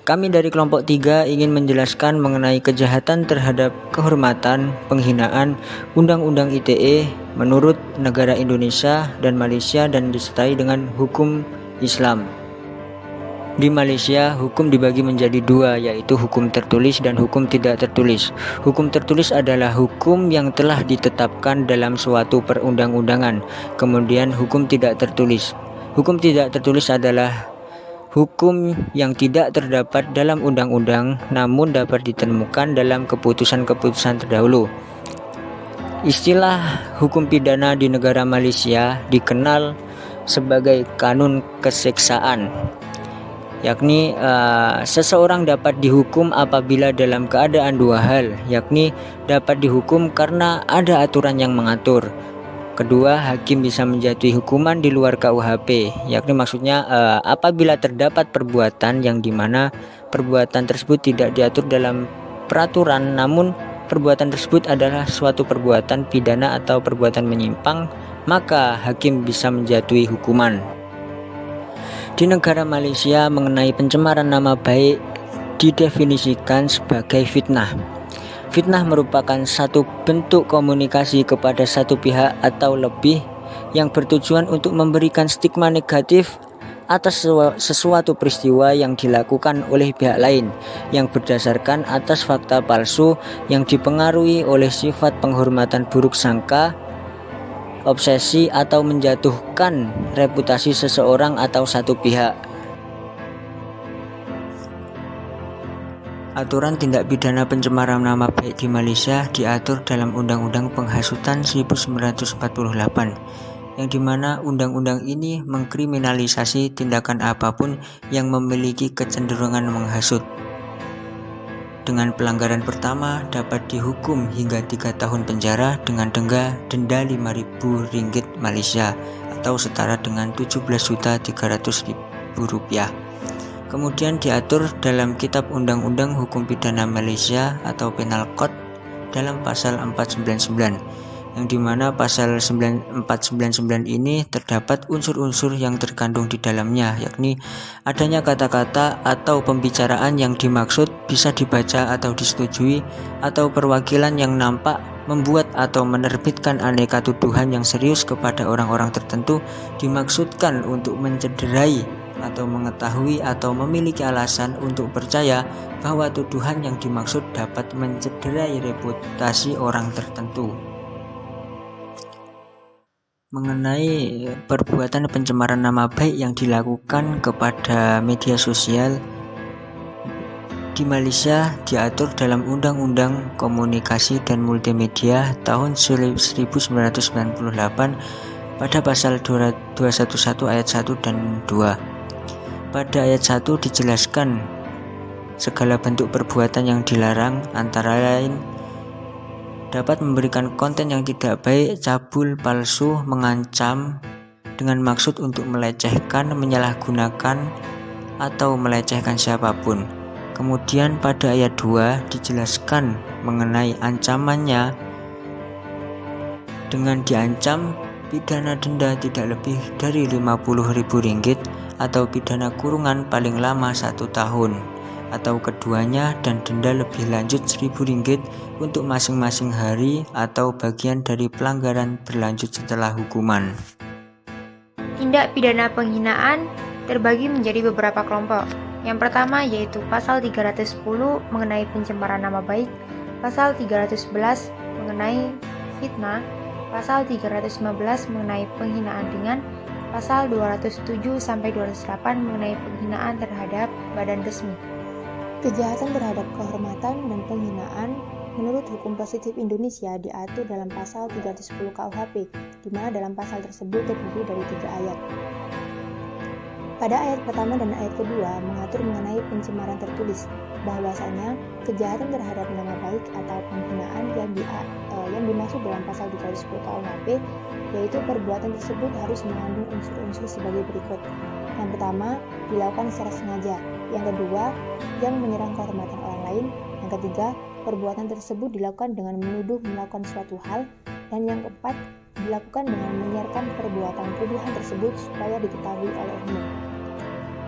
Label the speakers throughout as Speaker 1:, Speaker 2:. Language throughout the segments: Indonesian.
Speaker 1: Kami dari kelompok 3 ingin menjelaskan mengenai kejahatan terhadap kehormatan, penghinaan, Undang-Undang ITE menurut negara Indonesia dan Malaysia dan disertai dengan hukum Islam. Di Malaysia, hukum dibagi menjadi dua, yaitu hukum tertulis dan hukum tidak tertulis. Hukum tertulis adalah hukum yang telah ditetapkan dalam suatu perundang-undangan. Kemudian hukum tidak tertulis. Hukum tidak tertulis adalah hukum yang tidak terdapat dalam undang-undang namun dapat ditemukan dalam keputusan-keputusan terdahulu. Istilah hukum pidana di negara Malaysia dikenal sebagai kanun keseksaan, yakni seseorang dapat dihukum apabila dalam keadaan dua hal, yakni dapat dihukum karena ada aturan yang mengatur. Kedua, hakim bisa menjatuhi hukuman di luar KUHP, yakni maksudnya apabila terdapat perbuatan yang dimana perbuatan tersebut tidak diatur dalam peraturan, namun perbuatan tersebut adalah suatu perbuatan pidana atau perbuatan menyimpang, maka hakim bisa menjatuhi hukuman. Di negara Malaysia, mengenai pencemaran nama baik didefinisikan sebagai fitnah. Fitnah merupakan satu bentuk komunikasi kepada satu pihak atau lebih yang bertujuan untuk memberikan stigma negatif atas sesuatu peristiwa yang dilakukan oleh pihak lain yang berdasarkan atas fakta palsu yang dipengaruhi oleh sifat penghormatan buruk sangka, obsesi atau menjatuhkan reputasi seseorang atau satu pihak. Aturan tindak pidana pencemaran nama baik di Malaysia diatur dalam Undang-Undang Penghasutan 1948, yang dimana undang-undang ini mengkriminalisasi tindakan apapun yang memiliki kecenderungan menghasut. Dengan pelanggaran pertama dapat dihukum hingga 3 tahun penjara dengan denda Rp5.000 Malaysia atau setara dengan Rp17.300.000. Kemudian diatur dalam Kitab Undang-Undang Hukum Pidana Malaysia atau Penal Code dalam pasal 499, yang dimana pasal 499 ini terdapat unsur-unsur yang terkandung di dalamnya, yakni adanya kata-kata atau pembicaraan yang dimaksud bisa dibaca atau disetujui, atau perwakilan yang nampak membuat atau menerbitkan aneka tuduhan yang serius kepada orang-orang tertentu dimaksudkan untuk mencederai atau mengetahui atau memiliki alasan untuk percaya bahwa tuduhan yang dimaksud dapat mencederai reputasi orang tertentu. Mengenai perbuatan pencemaran nama baik yang dilakukan kepada media sosial di Malaysia diatur dalam Undang-Undang Komunikasi dan Multimedia tahun 1998 pada pasal 211 ayat 1 dan 2. Pada ayat 1 dijelaskan segala bentuk perbuatan yang dilarang antara lain dapat memberikan konten yang tidak baik, cabul, palsu, mengancam dengan maksud untuk melecehkan, menyalahgunakan, atau melecehkan siapapun. Kemudian pada ayat 2 dijelaskan mengenai ancamannya, dengan diancam pidana denda tidak lebih dari Rp50.000 atau pidana kurungan paling lama 1 tahun atau keduanya, dan denda lebih lanjut Rp1.000 untuk masing-masing hari atau bagian dari pelanggaran berlanjut setelah hukuman.
Speaker 2: Tindak pidana penghinaan terbagi menjadi beberapa kelompok. Yang pertama yaitu pasal 310 mengenai pencemaran nama baik, pasal 311 mengenai fitnah, pasal 315 mengenai penghinaan dengan, pasal 207 sampai 208 mengenai penghinaan terhadap badan resmi.
Speaker 3: Kejahatan terhadap kehormatan dan penghinaan menurut hukum positif Indonesia diatur dalam pasal 310 KUHP, di mana dalam pasal tersebut terdiri dari 3 ayat. Pada ayat pertama dan ayat kedua mengatur mengenai pencemaran tertulis, bahwasanya kejahatan terhadap nama baik atau penghinaan yang dimaksud dalam pasal 310 KUHP, yaitu perbuatan tersebut harus mengandung unsur-unsur sebagai berikut. Yang pertama, dilakukan secara sengaja. Yang kedua, yang menyerang kehormatan orang lain. Yang ketiga, perbuatan tersebut dilakukan dengan menuduh melakukan suatu hal. Dan yang keempat, dilakukan dengan menyiarkan perbuatan tuduhan tersebut supaya diketahui oleh umum.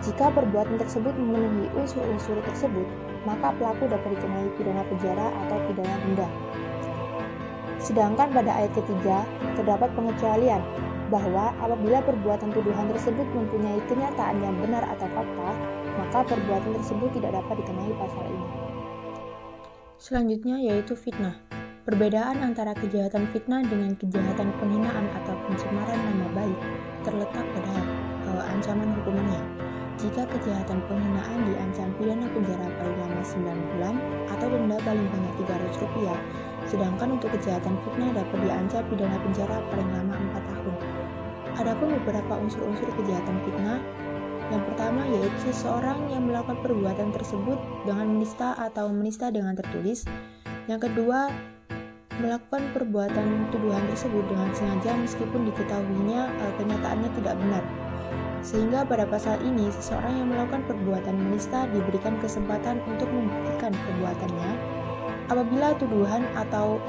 Speaker 3: Jika perbuatan tersebut memenuhi unsur-unsur tersebut, maka pelaku dapat dikenai pidana penjara atau pidana denda. Sedangkan pada ayat ketiga, terdapat pengecualian bahwa apabila perbuatan tuduhan tersebut mempunyai kenyataan yang benar atau fakta, maka perbuatan tersebut tidak dapat dikenai pasal ini. Selanjutnya yaitu fitnah. Perbedaan antara kejahatan fitnah dengan kejahatan penghinaan atau pencemaran nama baik terletak pada ancaman hukumannya. Jika kejahatan penghinaan diancam pidana penjara paling lama 9 bulan atau denda paling banyak Rp300, sedangkan untuk kejahatan fitnah dapat diancam pidana penjara paling lama 4 tahun. Adapun beberapa unsur-unsur kejahatan fitnah, yang pertama yaitu seseorang yang melakukan perbuatan tersebut dengan menista atau menista dengan tertulis. Yang kedua, melakukan perbuatan tuduhan tersebut dengan sengaja meskipun diketahuinya kenyataannya tidak benar. Sehingga pada pasal ini, seseorang yang melakukan perbuatan menista diberikan kesempatan untuk membuktikan perbuatannya. Apabila tuduhan atau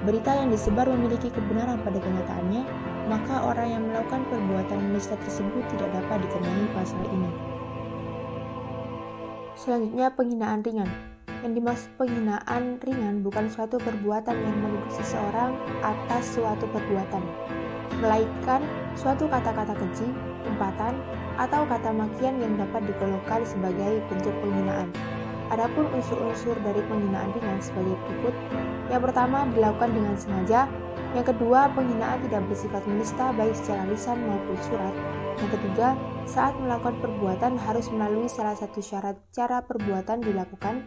Speaker 3: berita yang disebar memiliki kebenaran pada kenyataannya, maka orang yang melakukan perbuatan menista tersebut tidak dapat dikenai pasal ini. Selanjutnya, penghinaan ringan. Yang dimaksud penghinaan ringan bukan suatu perbuatan yang menuduh seseorang atas suatu perbuatan, melainkan suatu kata-kata keji, umpatan, atau kata makian yang dapat digolongkan sebagai bentuk penghinaan. Adapun unsur-unsur dari penghinaan ringan sebagai berikut. Yang pertama, dilakukan dengan sengaja. Yang kedua, penghinaan tidak bersifat menista baik secara lisan maupun surat. Yang ketiga, saat melakukan perbuatan harus melalui salah satu syarat cara perbuatan dilakukan,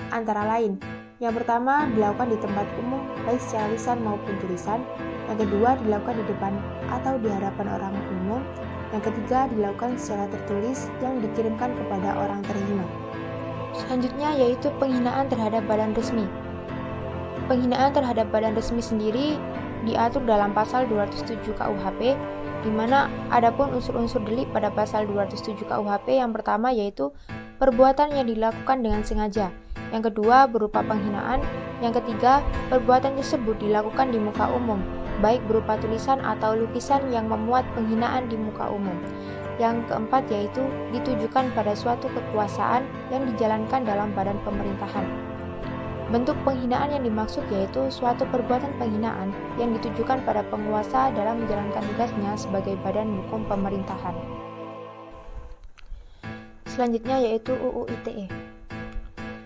Speaker 3: antara lain. Yang pertama, dilakukan di tempat umum baik secara lisan maupun tulisan. Yang kedua, dilakukan di depan atau di hadapan orang umum. Yang ketiga, dilakukan secara tertulis yang dikirimkan kepada orang terhina. Selanjutnya yaitu penghinaan terhadap badan resmi. Penghinaan terhadap badan resmi sendiri diatur dalam pasal 207 KUHP, di mana adapun unsur-unsur delik pada pasal 207 KUHP yang pertama yaitu perbuatan yang dilakukan dengan sengaja. Yang kedua berupa penghinaan. Yang ketiga, perbuatan tersebut dilakukan di muka umum, baik berupa tulisan atau lukisan yang memuat penghinaan di muka umum. Yang keempat yaitu ditujukan pada suatu kekuasaan yang dijalankan dalam badan pemerintahan. Bentuk penghinaan yang dimaksud yaitu suatu perbuatan penghinaan yang ditujukan pada penguasa dalam menjalankan tugasnya sebagai badan hukum pemerintahan. Selanjutnya yaitu UU ITE.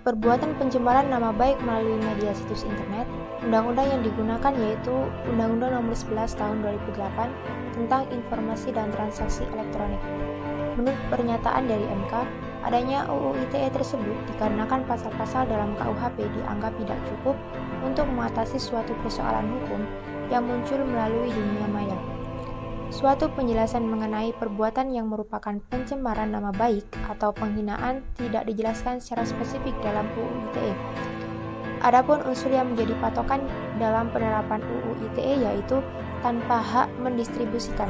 Speaker 3: Perbuatan pencemaran nama baik melalui media situs internet. Undang-undang yang digunakan yaitu Undang-Undang Nomor 11 Tahun 2008 tentang Informasi dan Transaksi Elektronik. Menurut pernyataan dari MK, adanya UU ITE tersebut dikarenakan pasal-pasal dalam KUHP dianggap tidak cukup untuk mengatasi suatu persoalan hukum yang muncul melalui dunia maya. Suatu penjelasan mengenai perbuatan yang merupakan pencemaran nama baik atau penghinaan tidak dijelaskan secara spesifik dalam UU ITE. Adapun unsur yang menjadi patokan dalam penerapan UU ITE yaitu tanpa hak mendistribusikan.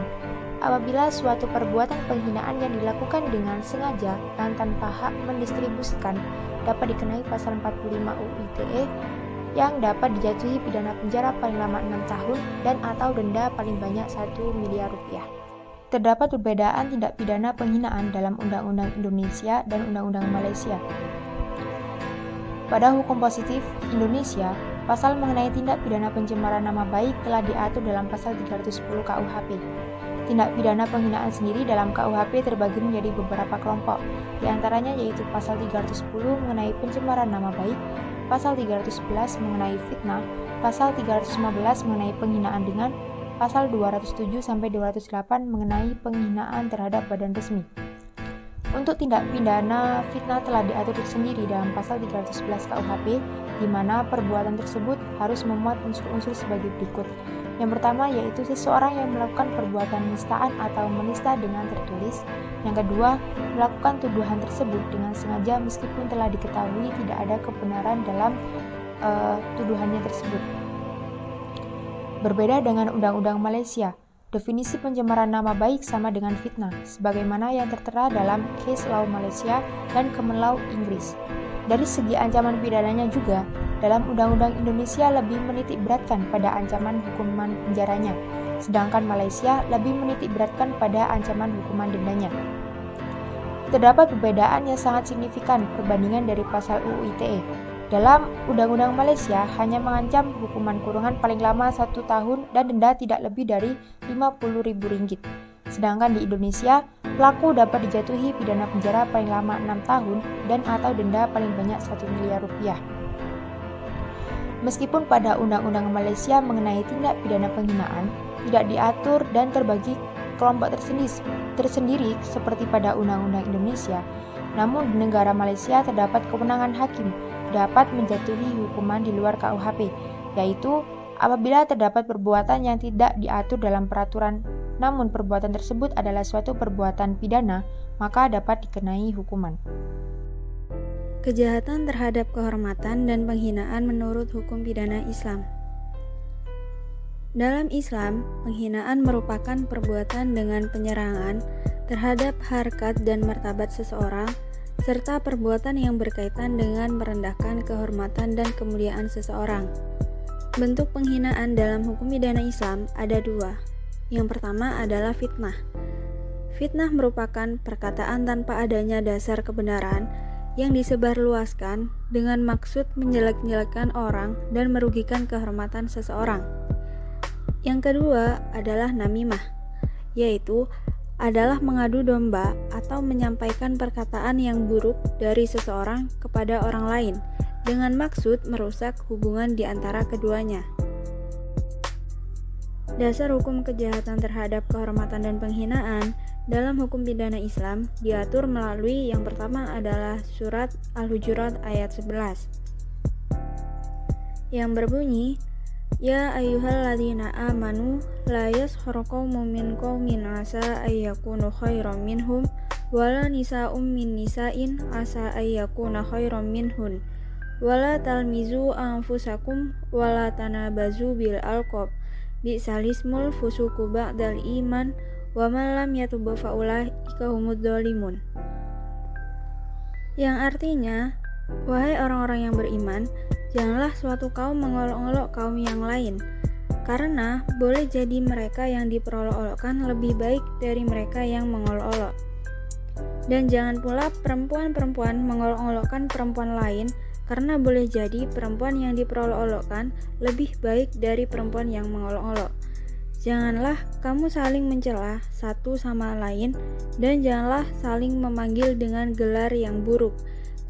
Speaker 3: Apabila suatu perbuatan penghinaan yang dilakukan dengan sengaja dan tanpa hak mendistribusikan dapat dikenai pasal 45 UU ITE yang dapat dijatuhi pidana penjara paling lama 6 tahun dan atau denda paling banyak 1 miliar rupiah. Terdapat perbedaan tindak pidana penghinaan dalam Undang-Undang Indonesia dan Undang-Undang Malaysia. Pada hukum positif Indonesia, pasal mengenai tindak pidana pencemaran nama baik telah diatur dalam pasal 310 KUHP. Tindak pidana penghinaan sendiri dalam KUHP terbagi menjadi beberapa kelompok, di antaranya yaitu pasal 310 mengenai pencemaran nama baik, pasal 311 mengenai fitnah, pasal 315 mengenai penghinaan ringan, pasal 207 sampai 208 mengenai penghinaan terhadap badan resmi. Untuk tindak pidana fitnah telah diatur sendiri dalam pasal 311 KUHP, di mana perbuatan tersebut harus memuat unsur-unsur sebagai berikut. Yang pertama yaitu seseorang yang melakukan perbuatan penistaan atau menista dengan tertulis. Yang kedua, melakukan tuduhan tersebut dengan sengaja meskipun telah diketahui tidak ada kebenaran dalam tuduhannya tersebut. Berbeda dengan Undang-Undang Malaysia, definisi pencemaran nama baik sama dengan fitnah, sebagaimana yang tertera dalam Case Law Malaysia dan Common Law Inggris. Dari segi ancaman pidananya juga, dalam Undang-Undang Indonesia lebih menitik beratkan pada ancaman hukuman penjaranya, sedangkan Malaysia lebih menitik beratkan pada ancaman hukuman dendanya. terdapat perbedaan yang sangat signifikan perbandingan dari pasal UU ITE. Dalam Undang-Undang Malaysia hanya mengancam hukuman kurungan paling lama 1 tahun dan denda tidak lebih dari Rp50.000. Sedangkan di Indonesia, pelaku dapat dijatuhi pidana penjara paling lama 6 tahun dan atau denda paling banyak Rp1 miliar. Meskipun pada Undang-Undang Malaysia mengenai tindak pidana penghinaan tidak diatur dan terbagi kelompok tersendiri seperti pada Undang-Undang Indonesia, namun di negara Malaysia terdapat kewenangan hakim dapat menjatuhi hukuman di luar KUHP, yaitu apabila terdapat perbuatan yang tidak diatur dalam peraturan, namun perbuatan tersebut adalah suatu perbuatan pidana, maka dapat dikenai hukuman.
Speaker 4: Kejahatan terhadap kehormatan dan penghinaan menurut hukum pidana Islam. Dalam Islam, penghinaan merupakan perbuatan dengan penyerangan terhadap harkat dan martabat seseorang, serta perbuatan yang berkaitan dengan merendahkan kehormatan dan kemuliaan seseorang. Bentuk penghinaan dalam hukum pidana Islam ada dua. Yang pertama adalah fitnah. Fitnah merupakan perkataan tanpa adanya dasar kebenaran yang disebarluaskan dengan maksud menjelek-jelekkan orang dan merugikan kehormatan seseorang. Yang kedua adalah namimah, yaitu adalah mengadu domba atau menyampaikan perkataan yang buruk dari seseorang kepada orang lain dengan maksud merusak hubungan di antara keduanya. Dasar hukum kejahatan terhadap kehormatan dan penghinaan dalam hukum pidana Islam diatur melalui yang pertama adalah surat Al-Hujurat ayat 11 yang berbunyi, Ya ayyuhalladzina amanu la yaskhar qaumun min qaumin asa ayyakunu khairan minhum wala nisa'um min nisa'in asa ayyakuna khairan minhun wala talmizu anfusakum wala tanabazu bil alqab bi'salismul fusuku ba'dal iman wa man lam yatub faulaika humud dzalimun. Yang artinya, wahai orang-orang yang beriman, janganlah suatu kaum mengolok-olok kaum yang lain, karena boleh jadi mereka yang diperolok-olokkan lebih baik dari mereka yang mengolok-olok. Dan jangan pula perempuan-perempuan mengolok-olokkan perempuan lain, karena boleh jadi perempuan yang diperolok-olokkan lebih baik dari perempuan yang mengolok-olok. Janganlah kamu saling mencela satu sama lain, dan janganlah saling memanggil dengan gelar yang buruk.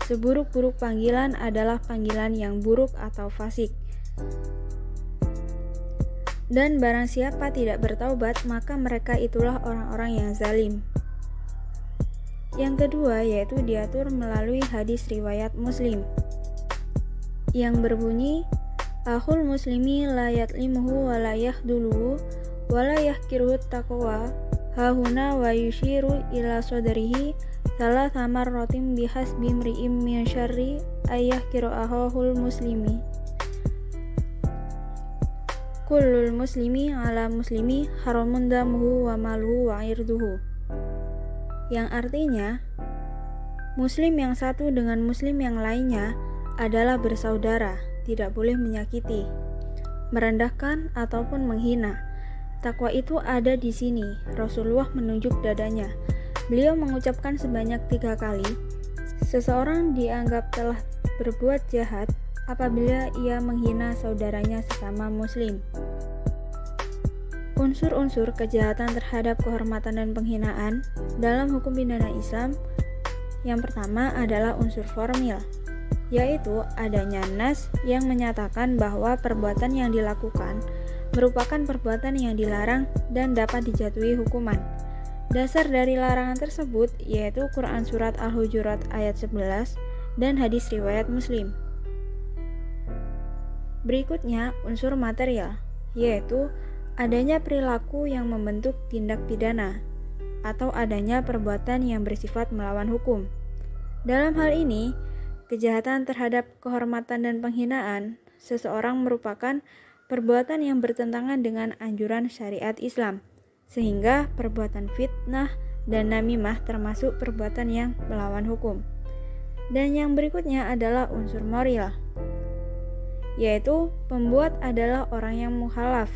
Speaker 4: Seburuk-buruk panggilan adalah panggilan yang buruk atau fasik. Dan barang siapa tidak bertaubat, maka mereka itulah orang-orang yang zalim. Yang kedua yaitu diatur melalui hadis riwayat Muslim yang berbunyi, Akhul muslimi la yatlimuhu wa la yahduluhu wa la yahkiruhu taqwa hahuna wa yushiru ila sodarihi salatha marratin bihasbi mri'im min syarri ayyahkiru ahahul muslimi. Kullul muslimi ala muslimi haramun damuhu wa maluhu wa irduhu. Yang artinya, muslim yang satu dengan muslim yang lainnya adalah bersaudara, tidak boleh menyakiti, merendahkan ataupun menghina. Takwa itu ada di sini. Rasulullah menunjuk dadanya. Beliau mengucapkan sebanyak 3 kali, seseorang dianggap telah berbuat jahat apabila ia menghina saudaranya sesama muslim. Unsur-unsur kejahatan terhadap kehormatan dan penghinaan dalam hukum pidana Islam yang pertama adalah unsur formil, yaitu adanya nas yang menyatakan bahwa perbuatan yang dilakukan merupakan perbuatan yang dilarang dan dapat dijatuhi hukuman. Dasar dari larangan tersebut yaitu Quran Surat Al-Hujurat ayat 11 dan hadis riwayat Muslim. Berikutnya unsur material, yaitu adanya perilaku yang membentuk tindak pidana atau adanya perbuatan yang bersifat melawan hukum. Dalam hal ini, kejahatan terhadap kehormatan dan penghinaan seseorang merupakan perbuatan yang bertentangan dengan anjuran syariat Islam, sehingga perbuatan fitnah dan namimah termasuk perbuatan yang melawan hukum. Dan yang berikutnya adalah unsur moral, yaitu pembuat adalah orang yang mukhalaf.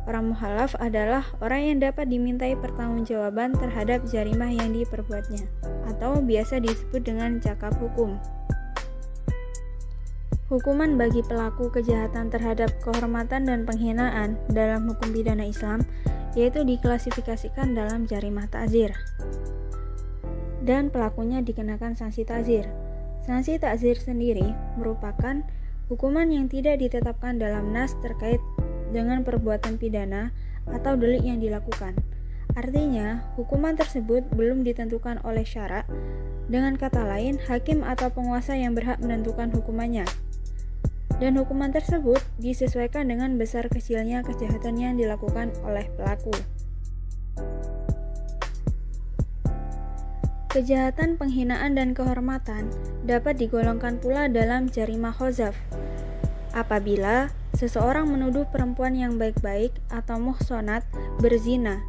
Speaker 4: Orang mukhalaf adalah orang yang dapat dimintai pertanggungjawaban terhadap jarimah yang diperbuatnya, atau biasa disebut dengan cakap hukum. Hukuman bagi pelaku kejahatan terhadap kehormatan dan penghinaan dalam hukum pidana Islam yaitu diklasifikasikan dalam jarimah ta'zir, dan pelakunya dikenakan sanksi ta'zir. Sanksi ta'zir sendiri merupakan hukuman yang tidak ditetapkan dalam nas terkait dengan perbuatan pidana atau delik yang dilakukan. Artinya, hukuman tersebut belum ditentukan oleh syara. Dengan kata lain, hakim atau penguasa yang berhak menentukan hukumannya. Dan hukuman tersebut disesuaikan dengan besar kecilnya kejahatan yang dilakukan oleh pelaku. Kejahatan penghinaan dan kehormatan dapat digolongkan pula dalam jarimah khozaf. Apabila seseorang menuduh perempuan yang baik-baik atau muhsonat berzina,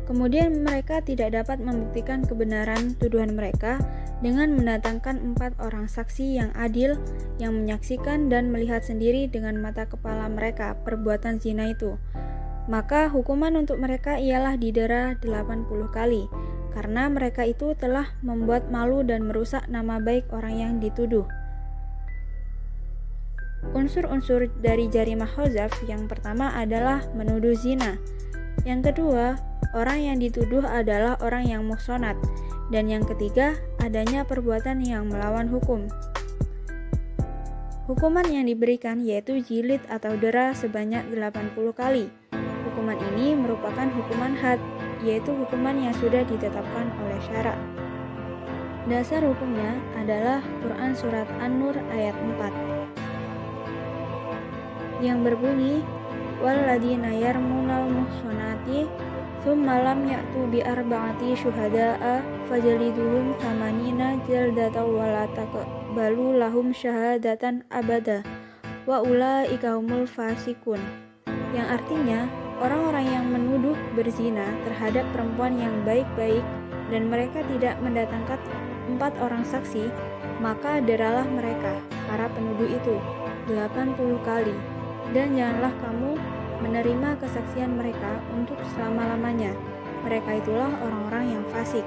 Speaker 4: kemudian mereka tidak dapat membuktikan kebenaran tuduhan mereka dengan mendatangkan 4 orang saksi yang adil yang menyaksikan dan melihat sendiri dengan mata kepala mereka perbuatan zina itu. Maka hukuman untuk mereka ialah didera 80 kali, karena mereka itu telah membuat malu dan merusak nama baik orang yang dituduh. Unsur-unsur dari jarimah khozaf yang pertama adalah menuduh zina. Yang kedua, orang yang dituduh adalah orang yang muhsonat. Dan yang ketiga, adanya perbuatan yang melawan hukum. Hukuman yang diberikan yaitu jilid atau dera sebanyak 80 kali. Hukuman ini merupakan hukuman had, yaitu hukuman yang sudah ditetapkan oleh syara. Dasar hukumnya adalah Quran Surat An-Nur ayat 4 yang berbunyi, walladzina yarmunal muhsanati tsumma lam ya'tu bi arba'ati syuhada'a fajliduhum thamanina jaldatan wa la taqbalu lahum syahadatan abada wa ulaika humul fasikun. Yang artinya, orang-orang yang menuduh berzina terhadap perempuan yang baik-baik dan mereka tidak mendatangkan 4 orang saksi, maka deralah mereka, para penuduh itu, 80 kali. Dan janganlah kamu menerima kesaksian mereka untuk selama-lamanya. Mereka itulah orang-orang yang fasik.